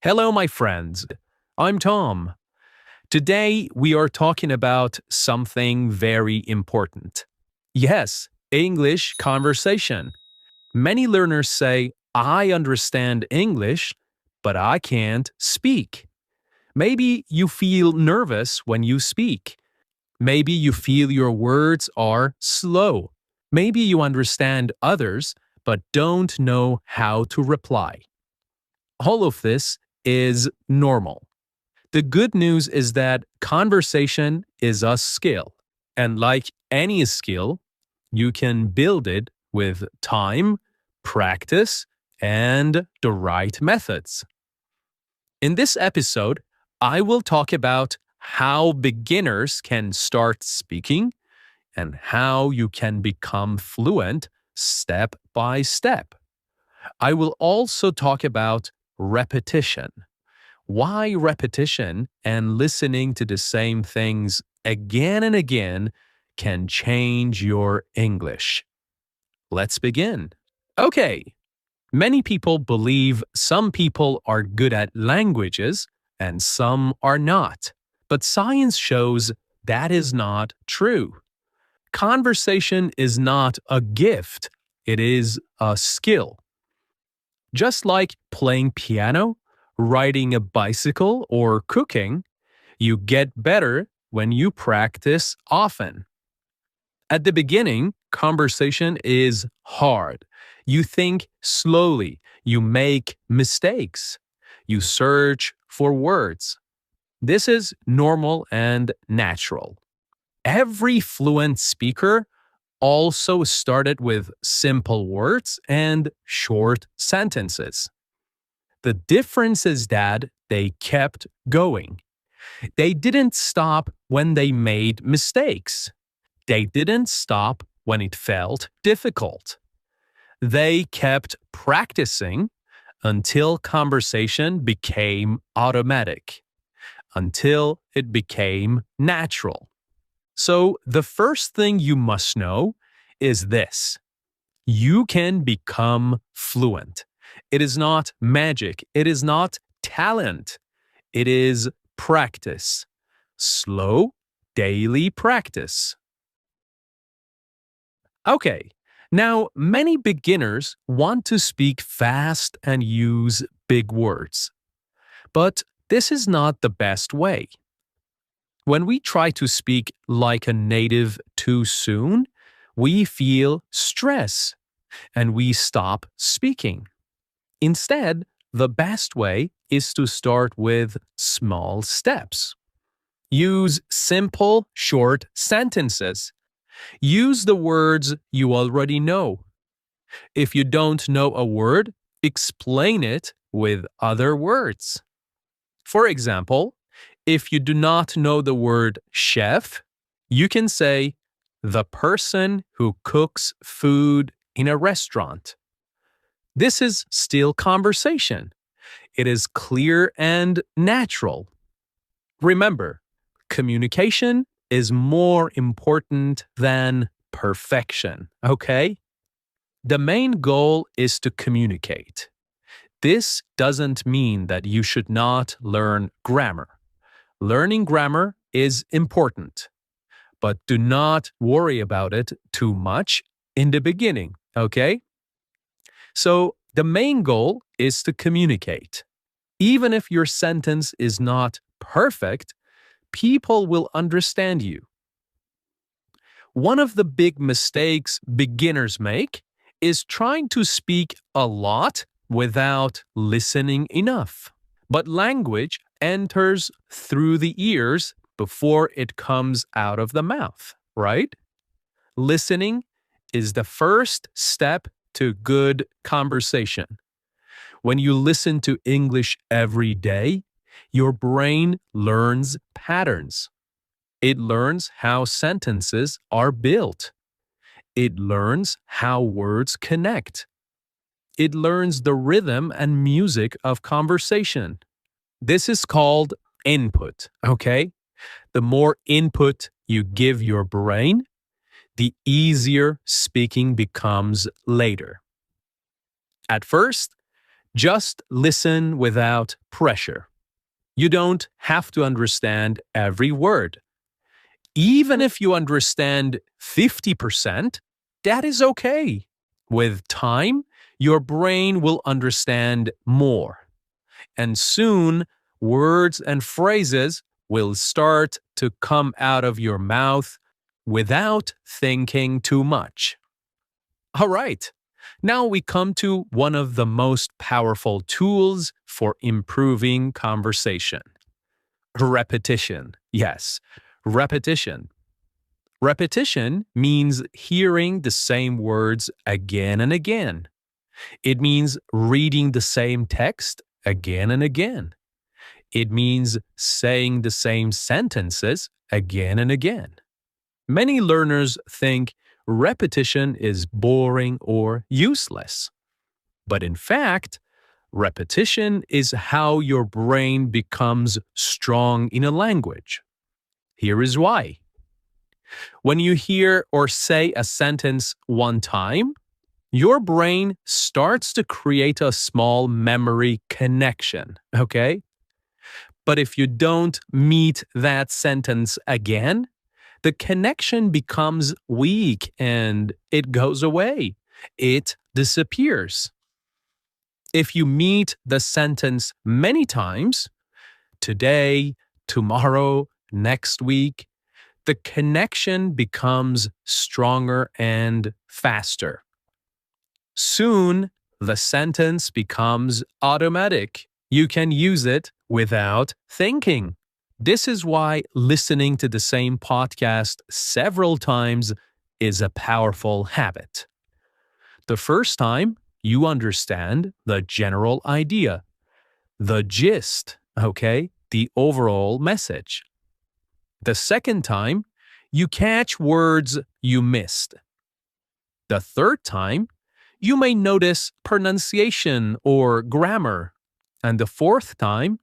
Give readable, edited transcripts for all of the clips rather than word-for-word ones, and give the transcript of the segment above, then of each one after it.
Hello, my friends. I'm Tom. Today, we are talking about something very important. Yes, English conversation. Many learners say, I understand English, but I can't speak. Maybe you feel nervous when you speak. Maybe you feel your words are slow. Maybe you understand others, but don't know how to reply. All of this is normal. The good news is that conversation is a skill. And like any skill, you can build it with time, practice, and the right methods. In this episode, I will talk about how beginners can start speaking and how you can become fluent step by step. I will also talk about repetition. Why repetition and listening to the same things again and again can change your English. Let's begin. Okay, many people believe some people are good at languages and some are not. But science shows that is not true. Conversation is not a gift, it is a skill. Just like playing piano, riding a bicycle, or cooking, you get better when you practice often. At the beginning, conversation is hard. You think slowly, you make mistakes, you search for words. This is normal and natural. Every fluent speaker also started with simple words and short sentences. The difference is that they kept going. They didn't stop when they made mistakes. They didn't stop when it felt difficult. They kept practicing until conversation became automatic, until it became natural. So the first thing you must know is this. You can become fluent. It is not magic. It is not talent. It is practice. Slow, daily practice. Okay, now many beginners want to speak fast and use big words. But this is not the best way. When we try to speak like a native too soon, we feel stress and we stop speaking. Instead, the best way is to start with small steps. Use simple, short sentences. Use the words you already know. If you don't know a word, explain it with other words. For example, if you do not know the word chef, you can say, the person who cooks food in a restaurant. This is still conversation. It is clear and natural. Remember, communication is more important than perfection, okay? The main goal is to communicate. This doesn't mean that you should not learn grammar. Learning grammar is important, but do not worry about it too much in the beginning, okay? So the main goal is to communicate. Even if your sentence is not perfect, people will understand you. One of the big mistakes beginners make is trying to speak a lot without listening enough. But language enters through the ears before it comes out of the mouth, right? Listening is the first step to good conversation. When you listen to English every day, your brain learns patterns. It learns how sentences are built. It learns how words connect. It learns the rhythm and music of conversation. This is called input, okay? The more input you give your brain, the easier speaking becomes later. At first, Just listen without pressure. You don't have to understand every word. Even if you understand 50%, that is okay. With time, your brain will understand more. And soon, words and phrases will start to come out of your mouth without thinking too much. All right. Now we come to one of the most powerful tools for improving conversation. Repetition. Yes, repetition. Repetition means hearing the same words again and again. It means reading the same text again and again. It means saying the same sentences again and again. Many learners think repetition is boring or useless. But in fact, repetition is how your brain becomes strong in a language. Here is why. When you hear or say a sentence one time, your brain starts to create a small memory connection, okay? But if you don't meet that sentence again, the connection becomes weak and it goes away. It disappears. If you meet the sentence many times, today, tomorrow, next week, the connection becomes stronger and faster. Soon, the sentence becomes automatic. You can use it without thinking. This is why listening to the same podcast several times is a powerful habit. The first time, you understand the general idea, the gist, okay, the overall message. The second time, you catch words you missed. The third time, you may notice pronunciation or grammar. And the fourth time,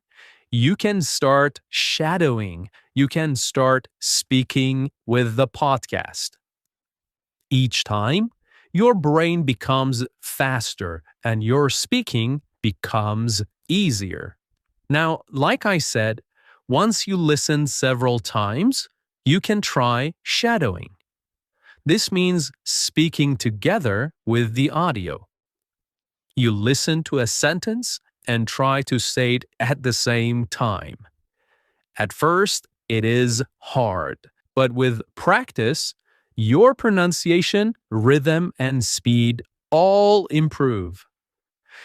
you can start shadowing. You can start speaking with the podcast. Each time, your brain becomes faster and your speaking becomes easier. Now, like I said, once you listen several times, you can try shadowing. This means speaking together with the audio. You listen to a sentence and try to say it at the same time. At first, it is hard, but with practice, your pronunciation, rhythm, and speed all improve.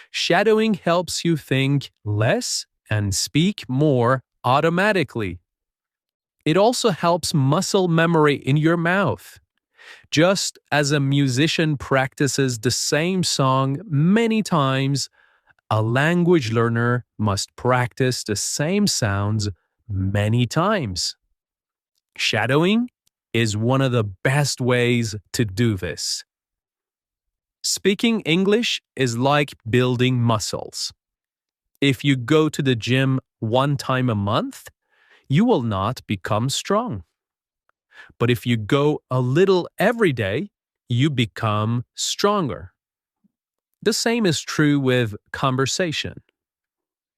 Shadowing helps you think less and speak more automatically. It also helps muscle memory in your mouth. Just as a musician practices the same song many times, a language learner must practice the same sounds many times. Shadowing is one of the best ways to do this. Speaking English is like building muscles. If you go to the gym one time a month, you will not become strong. But if you go a little every day, you become stronger. The same is true with conversation.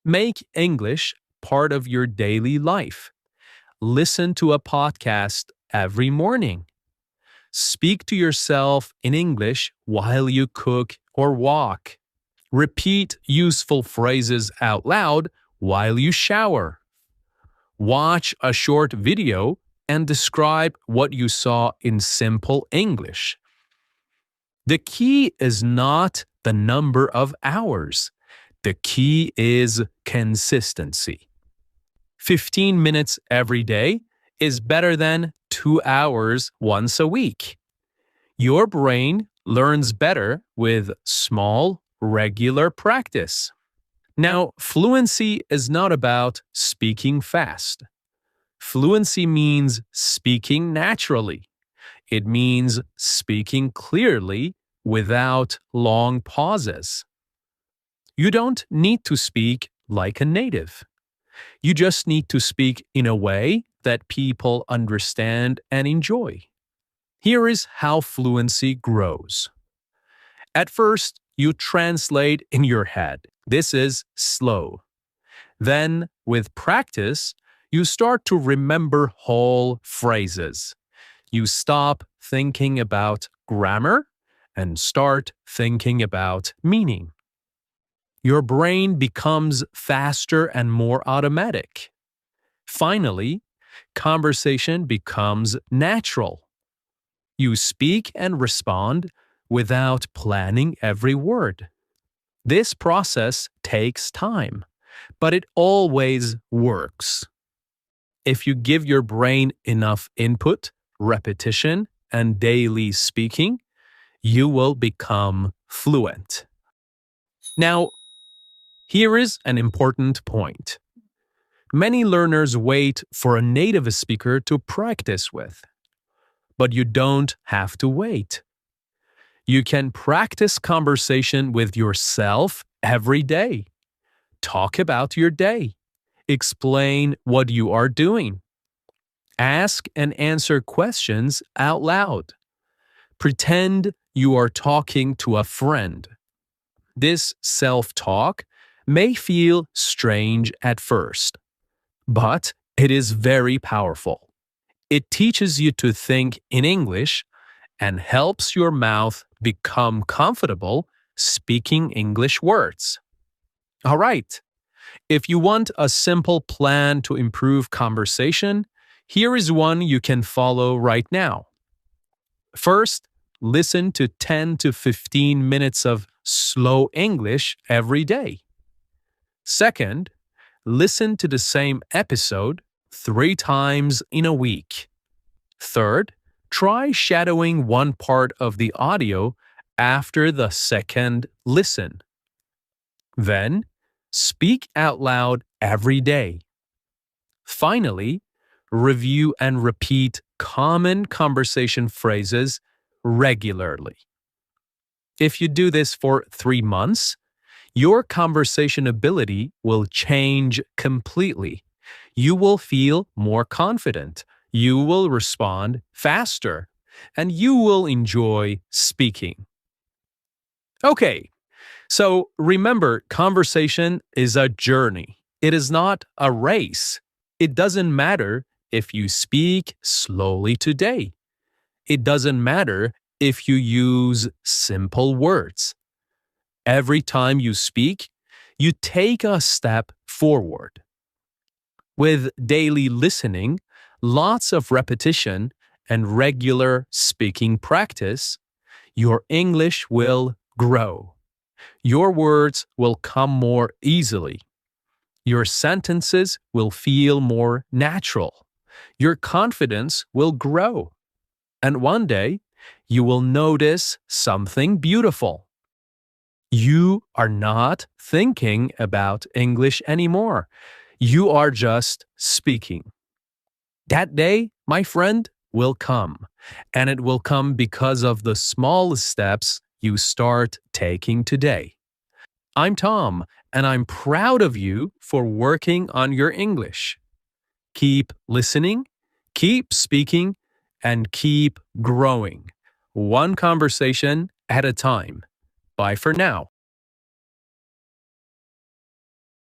Make English part of your daily life. Listen to a podcast every morning. Speak to yourself in English while you cook or walk. Repeat useful phrases out loud while you shower. Watch a short video and describe what you saw in simple English. The key is not the number of hours. The key is consistency. 15 minutes every day is better than 2 hours once a week. Your brain learns better with small, regular practice. Now, fluency is not about speaking fast. Fluency means speaking naturally. It means speaking clearly without long pauses. You don't need to speak like a native. You just need to speak in a way that people understand and enjoy. Here is how fluency grows. At first, you translate in your head. This is slow. Then, with practice, you start to remember whole phrases. You stop thinking about grammar and start thinking about meaning. Your brain becomes faster and more automatic. Finally, conversation becomes natural. You speak and respond without planning every word. This process takes time, but it always works. If you give your brain enough input, repetition, and daily speaking, you will become fluent. Now, here is an important point. Many learners wait for a native speaker to practice with. But you don't have to wait. You can practice conversation with yourself every day. Talk about your day. Explain what you are doing. Ask and answer questions out loud. Pretend you are talking to a friend. This self-talk may feel strange at first, but it is very powerful. It teaches you to think in English and helps your mouth become comfortable speaking English words. All right. If you want a simple plan to improve conversation, here is one you can follow right now. First, listen to 10 to 15 minutes of slow English every day. Second, listen to the same episode 3 times in a week. Third, try shadowing one part of the audio after the second listen. Then, speak out loud every day. Finally, review and repeat common conversation phrases regularly. If you do this for 3 months, your conversation ability will change completely. You will feel more confident. You will respond faster, and you will enjoy speaking. Okay, so remember, conversation is a journey. It is not a race. It doesn't matter if you speak slowly today. It doesn't matter if you use simple words. Every time you speak, you take a step forward. With daily listening, lots of repetition, and regular speaking practice, your English will grow. Your words will come more easily. Your sentences will feel more natural. Your confidence will grow. And one day, you will notice something beautiful. You are not thinking about English anymore. You are just speaking. That day, my friend, will come, and it will come because of the small steps you start taking today. I'm Tom, and I'm proud of you for working on your English. Keep listening, keep speaking, and keep growing. One conversation at a time. Bye for now.